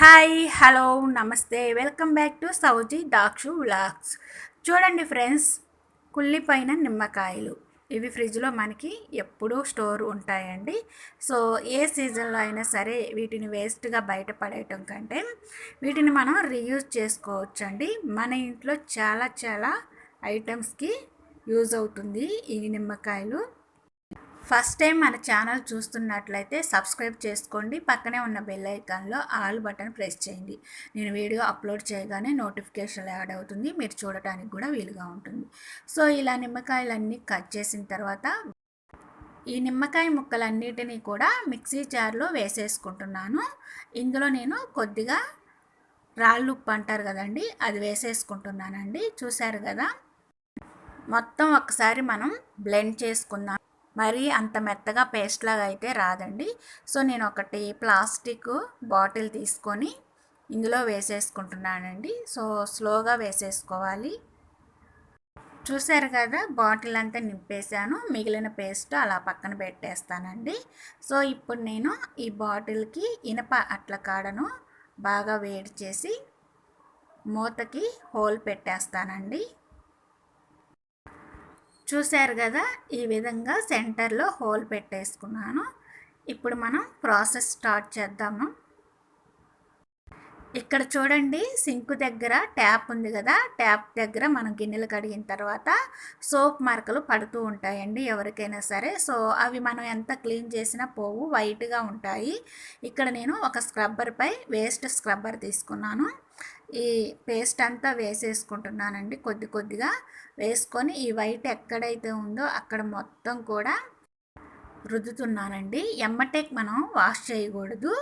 Hi hello namaste welcome back to Sowji Dakshu vlogs. చూడండి friends, కుళ్ళిపోయిన నిమ్మకాయలు ఇవి ఫ్రిడ్జ్లో మనకి ఎప్పుడూ స్టోర్ ఉంటాయండి. సో ఏ సీజన్లో అయినా సరే వీటిని వేస్ట్గా బయటపడేయటం కంటే వీటిని మనం రీయూజ్ చేసుకోవచ్చండి. మన ఇంట్లో చాలా చాలా ఐటమ్స్కి యూజ్ అవుతుంది ఈ నిమ్మకాయలు. ఫస్ట్ టైం మన ఛానల్ చూస్తున్నట్లయితే సబ్స్క్రైబ్ చేసుకోండి. పక్కనే ఉన్న బెల్ ఐకాన్లో ఆల్ బటన్ ప్రెస్ చేయండి. నేను వీడియో అప్లోడ్ చేయగానే నోటిఫికేషన్ యాడ్ అవుతుంది, మీరు చూడటానికి కూడా వీలుగా ఉంటుంది. సో ఇలా నిమ్మకాయలన్నీ కట్ చేసిన తర్వాత ఈ నిమ్మకాయ ముక్కలన్నిటినీ కూడా మిక్సీ జార్లో వేసేసుకుంటున్నాను. ఇందులో నేను కొద్దిగా రాళ్ళు ఉప్పు అంటారు కదండి, అది వేసేసుకుంటున్నానండి. చూశారు కదా, మొత్తం ఒకసారి మనం బ్లెండ్ చేసుకుందాం. మరి అంత మెత్తగా పేస్ట్ లాగా అయితే రాదండి. సో నేను ఒకటి ప్లాస్టిక్ బాటిల్ తీసుకొని ఇందులో వేసేసుకుంటున్నానండి. సో స్లోగా వేసేసుకోవాలి. చూసారు కదా, బాటిల్ అంతా నింపేశాను. మిగిలిన పేస్ట్ అలా పక్కన పెట్టేస్తానండి. సో ఇప్పుడు నేను ఈ బాటిల్కి ఇనప అట్ల కాడను బాగా వేడి చేసి మూతకి హోల్ పెట్టేస్తానండి. చూశారు కదా, ఈ విధంగా సెంటర్లో హోల్ పెట్టేసుకున్నాను. ఇప్పుడు మనం ప్రాసెస్ స్టార్ట్ చేద్దాము. ఇక్కడ చూడండి, సింక్ దగ్గర ట్యాప్ ఉంది కదా, ట్యాప్ దగ్గర మనం గిన్నెలు కడిగిన తర్వాత సోప్ మరకలు పడుతూ ఉంటాయండి ఎవరికైనా సరే. సో అవి మనం ఎంత క్లీన్ చేసినా పోవు, వైట్గా ఉంటాయి. ఇక్కడ నేను ఒక స్క్రబ్బర్పై వేస్ట్ స్క్రబ్బర్ తీసుకున్నాను. ఈ పేస్ట్ అంతా వేసేసుకుంటున్నానండి. కొద్ది కొద్దిగా వేసుకొని ఈ వైట్ ఎక్కడైతే ఉందో అక్కడ మొత్తం కూడా రుద్దుతున్నానండి. ఎమ్మటే మనం వాష్ చేయకూడదు.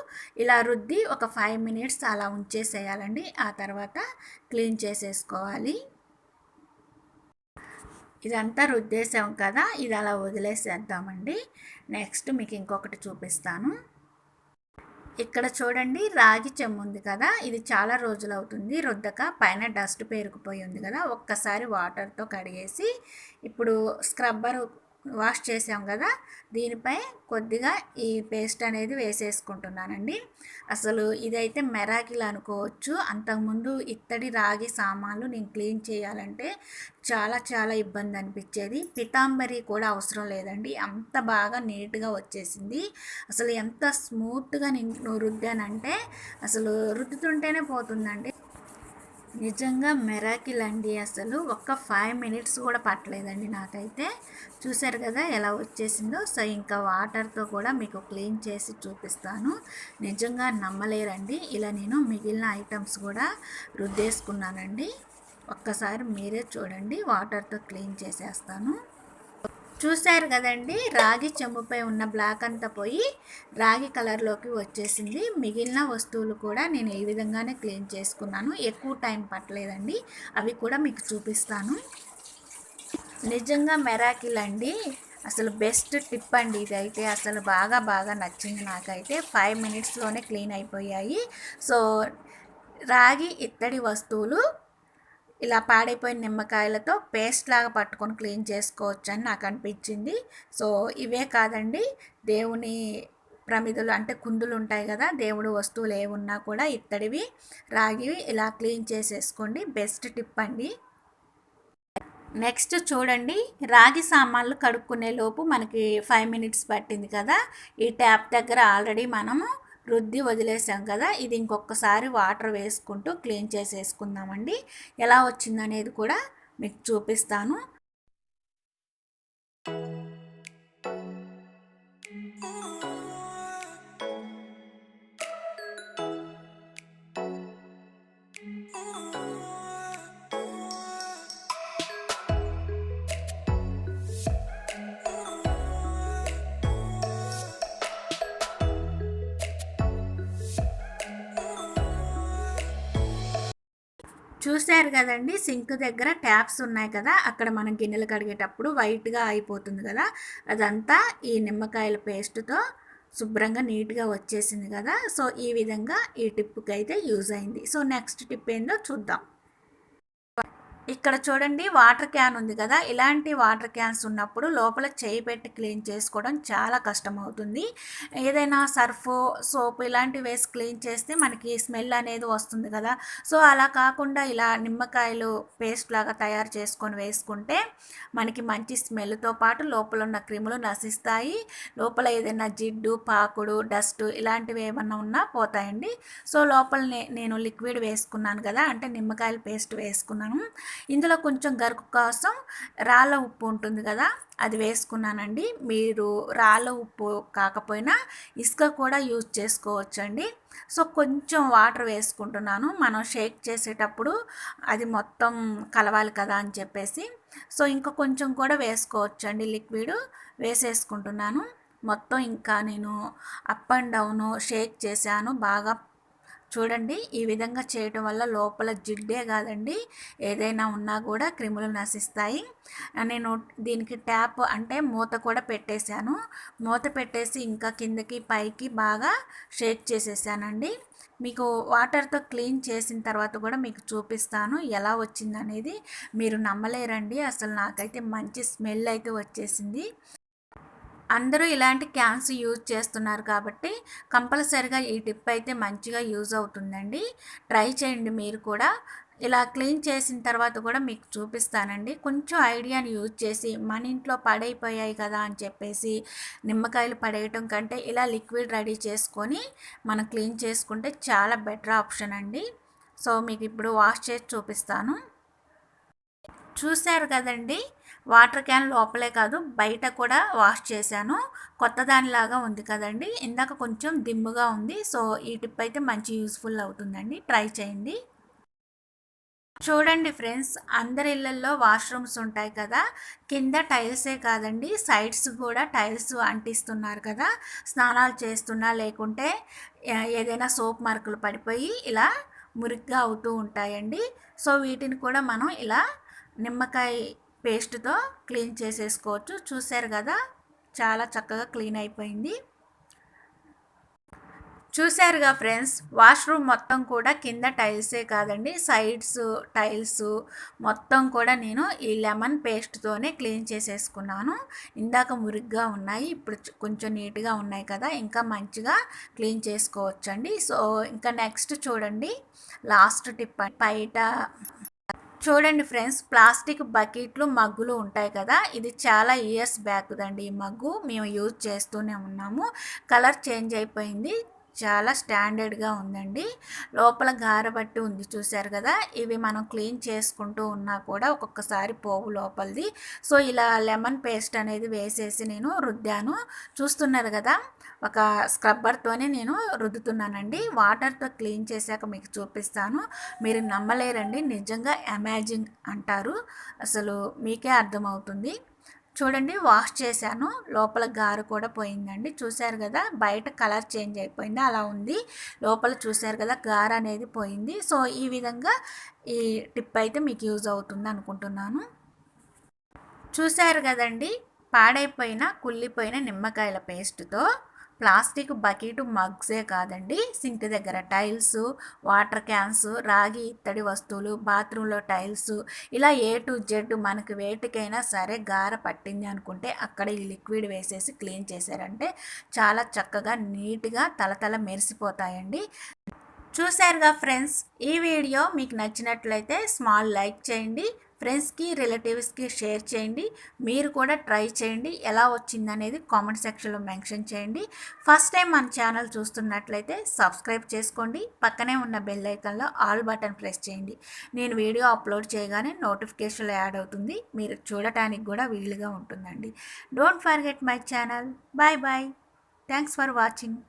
ఇలా రుద్ది ఒక 5 మినిట్స్ అలా ఉంచేసేయాలండి. ఆ తర్వాత క్లీన్ చేసేసుకోవాలి. ఇదంతా రుద్దేసాం కదా, ఇది అలా వదిలేసేద్దామండి. నెక్స్ట్ మీకు ఇంకొకటి చూపిస్తాను. ఇక్కడ చూడండి, రాగి చెమ్ము ఉంది కదా, ఇది చాలా రోజులు అవుతుంది రుద్దక, పైన డస్ట్ పేరుకుపోయి ఉంది కదా. ఒక్కసారి వాటర్తో కడిగేసి ఇప్పుడు స్క్రబ్బర్ వాష్ చేసాం కదా, దీనిపై కొద్దిగా ఈ పేస్ట్ అనేది వేసేసుకుంటున్నానండి. అసలు ఇదైతే మెరాకిల్ అనుకోవచ్చు. అంతకుముందు ఇత్తడి రాగి సామాన్లు నేను క్లీన్ చేయాలంటే చాలా చాలా ఇబ్బంది అనిపించేది. పితాంబరి కూడా అవసరం లేదండి, అంత బాగా నీట్గా వచ్చేసింది. అసలు ఎంత స్మూత్గా నేను రుద్దానంటే అసలు రుద్దుతుంటేనే పోతుందండి. నిజంగా మెరాకిల్ అండి. అసలు ఒక్క 5 మినిట్స్ కూడా పట్టలేదండి నాకైతే. చూశారు కదా ఎలా వచ్చేసిందో. సో ఇంకా వాటర్తో కూడా మీకు క్లీన్ చేసి చూపిస్తాను. నిజంగా నమ్మలేరండి, ఇలా నేను మిగిలిన ఐటమ్స్ కూడా రుద్దేసుకున్నానండి. ఒక్కసారి మీరే చూడండి, వాటర్తో క్లీన్ చేసేస్తాను. చూశారు కదండి, రాగి చెంబుపై ఉన్న బ్లాక్ అంతా పోయి రాగి కలర్లోకి వచ్చేసింది. మిగిలిన వస్తువులు కూడా నేను ఈ విధంగానే క్లీన్ చేసుకున్నాను. ఎక్కువ టైం పట్టలేదండి, అవి కూడా మీకు చూపిస్తాను. నిజంగా మెరాకిల్ అండి. అసలు బెస్ట్ టిప్ అండి ఇదైతే. అసలు బాగా బాగా నచ్చింది నాకైతే. 5 మినిట్స్లోనే క్లీన్ అయిపోయాయి. సో రాగి ఇత్తడి వస్తువులు ఇలా పాడైపోయిన నిమ్మకాయలతో పేస్ట్ లాగా పట్టుకొని క్లీన్ చేసుకోవచ్చు అని నాకు అనిపించింది. సో ఇవే కాదండి, దేవుని ప్రమిదలు అంటే కుందులు ఉంటాయి కదా, దేవుడు వస్తువులు ఏమున్నా కూడా ఇత్తడివి రాగివి ఇలా క్లీన్ చేసేసుకోండి. బెస్ట్ టిప్ అండి. నెక్స్ట్ చూడండి, రాగి సామాన్లు కడుక్కునే లోపు మనకి 5 మినిట్స్ పట్టింది కదా. ఈ ట్యాప్ దగ్గర ఆల్రెడీ మనము రుద్ది వదిలేసాం కదా, ఇది ఇంకొకసారి వాటర్ వేసుకుంటూ క్లీన్ చేసేసుకుందామండి. ఎలా వచ్చిందనేది కూడా మీకు చూపిస్తాను. చూశారు కదండి, సింక్ దగ్గర ట్యాప్స్ ఉన్నాయి కదా, అక్కడ మనం గిన్నెలు కడిగేటప్పుడు వైట్గా అయిపోతుంది కదా, అదంతా ఈ నిమ్మకాయల పేస్ట్తో శుభ్రంగా నీట్గా వచ్చేసింది కదా. సో ఈ విధంగా ఈ టిప్కి అయితే యూజ్ అయింది. సో నెక్స్ట్ టిప్ ఏందో చూద్దాం. ఇక్కడ చూడండి వాటర్ క్యాన్ ఉంది కదా, ఇలాంటి వాటర్ క్యాన్స్ ఉన్నప్పుడు లోపల చేయి పెట్టి క్లీన్ చేసుకోవడం చాలా కష్టమవుతుంది. ఏదైనా సర్ఫ్, సోప్ ఇలాంటివి వేసి క్లీన్ చేస్తే మనకి స్మెల్ అనేది వస్తుంది కదా. సో అలా కాకుండా ఇలా నిమ్మకాయలు పేస్ట్ లాగా తయారు చేసుకొని వేసుకుంటే మనకి మంచి స్మెల్తో పాటు లోపల ఉన్న క్రిములు నశిస్తాయి. లోపల ఏదైనా జిడ్డు, పాకుడు, డస్ట్ ఇలాంటివి ఏమన్నా ఉన్నా పోతాయండి. సో లోపల నేను లిక్విడ్ వేసుకున్నాను కదా, అంటే నిమ్మకాయల పేస్ట్ వేసుకున్నాను. ఇందులో కొంచెం గరుకు కోసం రాళ్ళ ఉప్పు ఉంటుంది కదా, అది వేసుకున్నానండి. మీరు రాళ్ళ ఉప్పు కాకపోయినా ఇసుక కూడా యూజ్ చేసుకోవచ్చండి. సో కొంచెం వాటర్ వేసుకుంటున్నాను, మనం షేక్ చేసేటప్పుడు అది మొత్తం కలవాలి కదా అని చెప్పేసి. సో ఇంకా కొంచెం కూడా వేసుకోవచ్చండి లిక్విడ్. వేసేసుకుంటున్నాను మొత్తం. ఇంకా నేను అప్ అండ్ డౌన్ షేక్ చేశాను బాగా. చూడండి ఈ విధంగా చేయటం వల్ల లోపల జిడ్డే కాదండి, ఏదైనా ఉన్నా కూడా క్రిములు నశిస్తాయి. నేను దీనికి ట్యాప్ అంటే మూత కూడా పెట్టేశాను. మూత పెట్టేసి ఇంకా కిందకి పైకి బాగా షేక్ చేసేసానండి. మీకు వాటర్తో క్లీన్ చేసిన తర్వాత కూడా మీకు చూపిస్తాను ఎలా వచ్చిందనేది. మీరు నమ్మలేరండి, అసలు నాకైతే మంచి స్మెల్ అయితే వచ్చేసింది. అందరూ ఇలాంటి క్యాన్స్ యూజ్ చేస్తున్నారు కాబట్టి కంపల్సరిగా ఈ టిప్ అయితే మంచిగా యూజ్ అవుతుందండి. ట్రై చేయండి మీరు కూడా. ఇలా క్లీన్ చేసిన తర్వాత కూడా మీకు చూపిస్తానండి. కొంచెం ఐడియాని యూజ్ చేసి మన ఇంట్లో పడైపోయాయి కదా అని చెప్పేసి నిమ్మకాయలు పడేయటం కంటే ఇలా లిక్విడ్ రెడీ చేసుకొని మనం క్లీన్ చేసుకుంటే చాలా బెటర్ ఆప్షన్ అండి. సో మీకు ఇప్పుడు వాష్ చేసి చూపిస్తాను. చూశారు కదండి, వాటర్ క్యాన్ లోపలే కాదు బయట కూడా వాష్ చేశాను. కొత్త దానిలాగా ఉంది కదండి, ఇందాక కొంచెం దిమ్ముగా ఉంది. సో ఈ టిప్ అయితే మంచి యూస్ఫుల్ అవుతుందండి, ట్రై చేయండి. చూడండి ఫ్రెండ్స్, అందరి ఇళ్ళల్లో వాష్రూమ్స్ ఉంటాయి కదా, కింద టైల్సే కాదండి సైడ్స్ కూడా టైల్స్ అంటిస్తున్నారు కదా. స్నానాలు చేస్తున్నా లేకుంటే ఏదైనా సోప్ మార్కులు పడిపోయి ఇలా మురిగ్గా అవుతూ ఉంటాయండి. సో వీటిని కూడా మనం ఇలా నిమ్మకాయ పేస్ట్తో క్లీన్ చేసేసుకోవచ్చు. చూసారు కదా, చాలా చక్కగా క్లీన్ అయిపోయింది. చూశారుగా ఫ్రెండ్స్, వాష్రూమ్ మొత్తం కూడా కింద టైల్సే కాదండి సైడ్స్ టైల్స్ మొత్తం కూడా నేను ఈ లెమన్ పేస్ట్తోనే క్లీన్ చేసేసుకున్నాను. ఇందాక మురిగ్గా ఉన్నాయి, ఇప్పుడు కొంచెం నీట్గా ఉన్నాయి కదా, ఇంకా మంచిగా క్లీన్ చేసుకోవచ్చండి. సో ఇంకా నెక్స్ట్ చూడండి, లాస్ట్ టిప్. బయట చూడండి ఫ్రెండ్స్, ప్లాస్టిక్ బకెట్లు మగ్గులు ఉంటాయి కదా, ఇది చాలా ఇయర్స్ బ్యాక్ దండి. ఈ మగ్గు మేము యూజ్ చేస్తూనే ఉన్నాము. కలర్ చేంజ్ అయిపోయింది, చాలా స్టాండర్డ్గా ఉందండి. లోపల గారబట్టి ఉంది చూశారు కదా. ఇవి మనం క్లీన్ చేసుకుంటూ ఉన్నా కూడా ఒక్కొక్కసారి పోవు లోపలిది. సో ఇలా లెమన్ పేస్ట్ అనేది వేసేసి నేను రుద్దాను. చూస్తున్నారు కదా, ఒక స్క్రబ్బర్తోనే నేను రుద్దుతున్నానండి. వాటర్తో క్లీన్ చేశాక మీకు చూపిస్తాను. మీరు నమ్మలేరండి, నిజంగా అమేజింగ్ అంటారు, అసలు మీకే అర్థమవుతుంది. చూడండి వాష్ చేశాను, లోపల గారు కూడా పోయిందండి. చూశారు కదా, బయట కలర్ చేంజ్ అయిపోయింది అలా ఉంది, లోపల చూశారు కదా గారు అనేది పోయింది. సో ఈ విధంగా ఈ టిప్ అయితే మీకు యూజ్ అవుతుంది అనుకుంటున్నాను. చూశారు కదండి, పాడైపోయిన కుళ్ళిపోయిన నిమ్మకాయల పేస్ట్తో ప్లాస్టిక్ బకెట్ మగ్సే కాదండి, సింక్ దగ్గర టైల్స్, వాటర్ క్యాన్స్, రాగి ఇత్తడి వస్తువులు, బాత్రూంలో టైల్స్, ఇలా ఏ టు జెడ్ మనకు వేటికైనా సరే గార పట్టింది అనుకుంటే అక్కడ ఈ లిక్విడ్ వేసేసి క్లీన్ చేశారంటే చాలా చక్కగా నీట్గా తలతల మెరిసిపోతాయండి. చూశారుగా ఫ్రెండ్స్, ఈ వీడియో మీకు నచ్చినట్లయితే స్మాల్ లైక్ చేయండి, ఫ్రెండ్స్కి రిలేటివ్స్కి షేర్ చేయండి. మీరు కూడా ట్రై చేయండి, ఎలా వచ్చిందనేది కామెంట్ సెక్షన్లో మెన్షన్ చేయండి. ఫస్ట్ టైం మన ఛానల్ చూస్తున్నట్లయితే సబ్స్క్రైబ్ చేసుకోండి, పక్కనే ఉన్న బెల్ ఐకాన్లో ఆల్ బటన్ ప్రెస్ చేయండి. నేను వీడియో అప్లోడ్ చేయగానే నోటిఫికేషన్లు యాడ్ అవుతుంది, మీరు చూడటానికి కూడా వీలుగా ఉంటుందండి. Don't forget my channel. Bye bye, thanks for watching.